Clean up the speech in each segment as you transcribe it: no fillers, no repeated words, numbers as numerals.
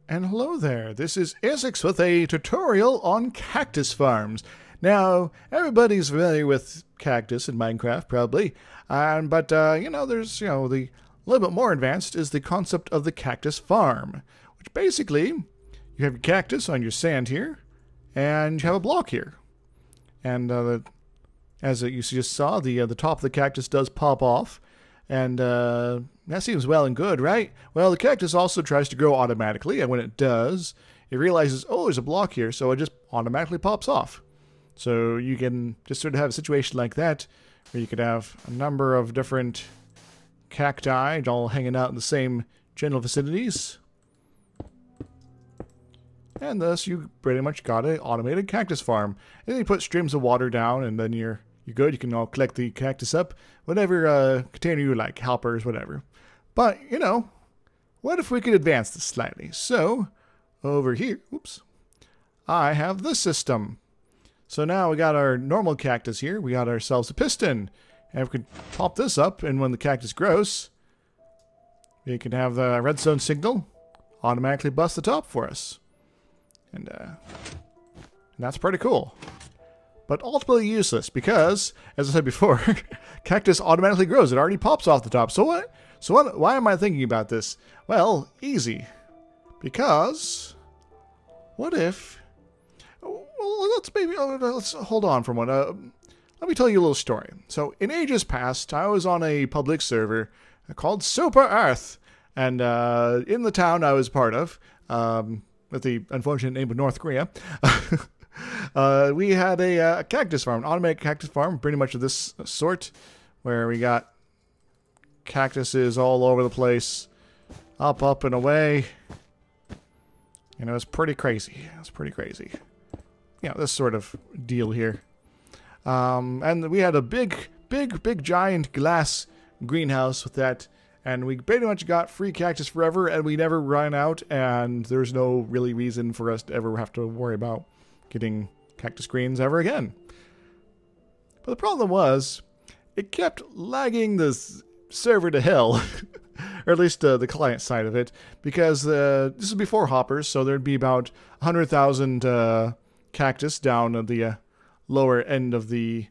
And hello there, this is DrIzixs with a tutorial on cactus farms. Now, everybody's familiar with cactus in Minecraft, probably, but there's, the little bit more advanced is the concept of the cactus farm, which basically, you have your cactus on your sand here, and you have a block here. And as you just saw, the top of the cactus does pop off, and that seems well and good, right? Well, the cactus also tries to grow automatically, and when it does, it realizes, oh, there's a block here, so it just automatically pops off. So you can just sort of have a situation like that, where you could have a number of different cacti all hanging out in the same general vicinities. And thus, you pretty much got an automated cactus farm. And then you put streams of water down, and then you're good. You can all collect the cactus up, whatever container you like, helpers, whatever. But, what if we could advance this slightly? So, over here, oops, I have this system. So now we got our normal cactus here. We got ourselves a piston. And we could pop this up, and when the cactus grows, we can have the redstone signal automatically bust the top for us. And that's pretty cool. But ultimately useless because, as I said before, cactus automatically grows. It already pops off the top. So what? Why am I thinking about this? Well, easy. Because, what if... Well, let's hold on for a moment. Let me tell you a little story. So, in ages past, I was on a public server called Super Earth. And in the town I was part of, with the unfortunate name of North Korea, we had a cactus farm, an automated cactus farm, pretty much of this sort, where we got cactuses all over the place, up and away. And it was pretty crazy. This sort of deal here. And we had a big giant glass greenhouse with that. And we pretty much got free cactus forever, and we never ran out, and there's no really reason for us to ever have to worry about getting cactus greens ever again. But the problem was, it kept lagging the server to hell, or at least the client side of it, because this is before hoppers, so there'd be about 100,000 cactus down at the lower end of the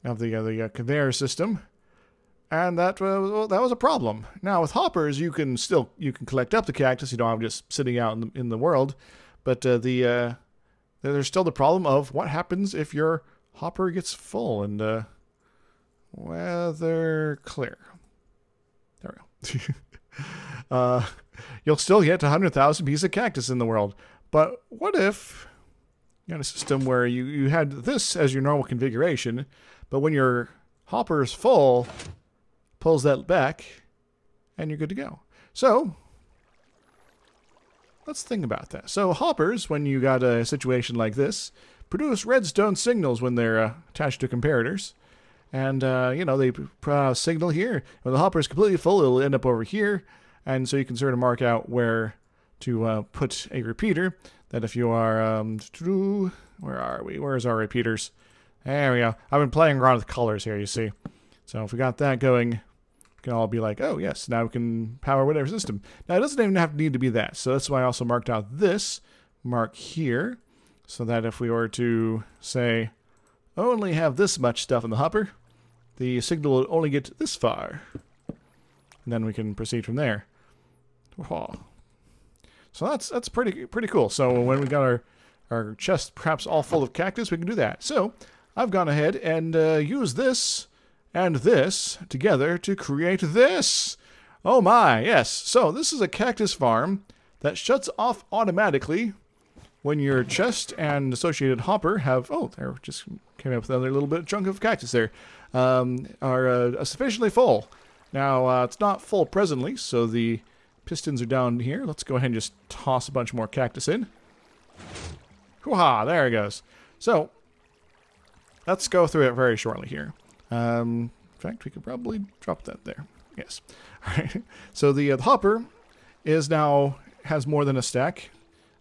conveyor system. And that was a problem. Now with hoppers, you can collect up the cactus. You don't have just sitting out in the world, but there's still the problem of what happens if your hopper gets full. And weather clear. There we go. You'll still get 100,000 pieces of cactus in the world. But what if you had a system where you had this as your normal configuration, but when your hopper is full, pulls that back, and you're good to go. So, let's think about that. So, hoppers, when you got a situation like this, produce redstone signals when they're attached to comparators. And, they put out a signal here. When the hopper is completely full, it'll end up over here. And so you can sort of mark out where to put a repeater. That if you are, where are we? Where's our repeaters? There we go. I've been playing around with colors here, you see. So if we got that going, we can all be like, oh yes, now we can power whatever system. Now it doesn't even need to be that. So that's why I also marked out this mark here, so that if we were to say, only have this much stuff in the hopper, the signal will only get this far. And then we can proceed from there. Oh. So that's pretty cool. So when we got our chest perhaps all full of cactus, we can do that. So I've gone ahead and used this and this together to create this. Oh my, yes. So this is a cactus farm that shuts off automatically when your chest and associated hopper have, oh, there just came up with another little bit chunk of cactus there, are sufficiently full. Now, it's not full presently, so the pistons are down here. Let's go ahead and just toss a bunch more cactus in. Hoo-ha, there it goes. So, let's go through it very shortly here. In fact, we could probably drop that there. Yes. All right. So the hopper has more than a stack.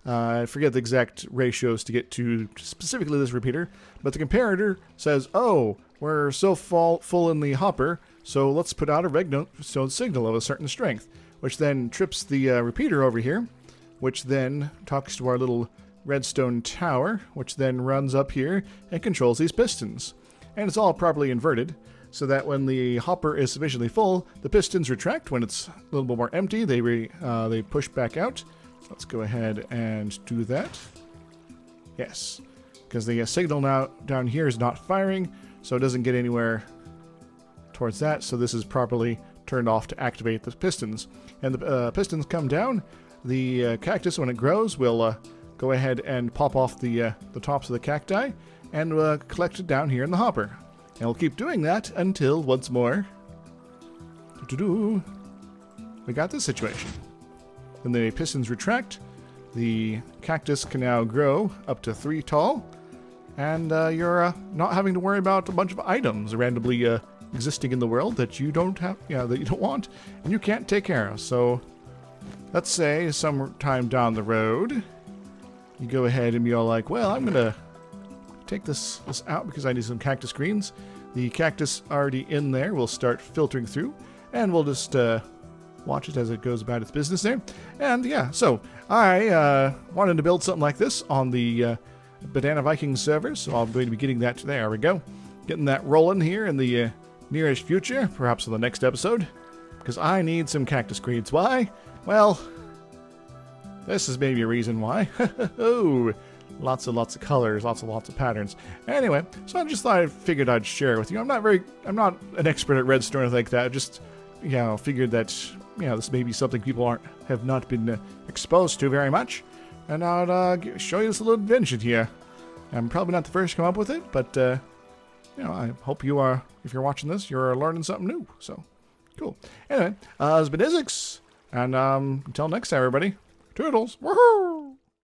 I forget the exact ratios to get to specifically this repeater, but the comparator says, oh, we're so full in the hopper, so let's put out a redstone signal of a certain strength, which then trips the repeater over here, which then talks to our little redstone tower, which then runs up here and controls these pistons. And it's all properly inverted, so that when the hopper is sufficiently full, the pistons retract. When it's a little bit more empty, they push back out. Let's go ahead and do that. Yes, because the signal now down here is not firing, so it doesn't get anywhere towards that. So this is properly turned off to activate the pistons. And the pistons come down. The cactus, when it grows, will go ahead and pop off the tops of the cacti and collect it down here in the hopper. And we'll keep doing that until, once more, we got this situation. When the pistons retract, the cactus can now grow up to 3 tall, and you're not having to worry about a bunch of items randomly existing in the world that you don't have, that you don't want, and you can't take care of. So, let's say sometime down the road, you go ahead and be all like, well, I'm gonna take this out because I need some cactus greens. The cactus already in there will start filtering through, and we'll just watch it as it goes about its business there. And yeah, so I wanted to build something like this on the Banana Vikings server, so I'm going to be getting that. There we go. Getting that rolling here in the nearest future, perhaps in the next episode, because I need some cactus greens. Why? Well, this is maybe a reason why. Oh, lots of colors, lots of patterns. Anyway, so I just thought I figured I'd share it with you. I'm not an expert at redstone or anything like that. I just, figured that, this may be something people have not been exposed to very much. And I'd show you this little invention here. I'm probably not the first to come up with it, but, I hope you are, if you're watching this, you're learning something new. So, cool. Anyway, it's been DrIzixs, and until next time, everybody, toodles. Woohoo!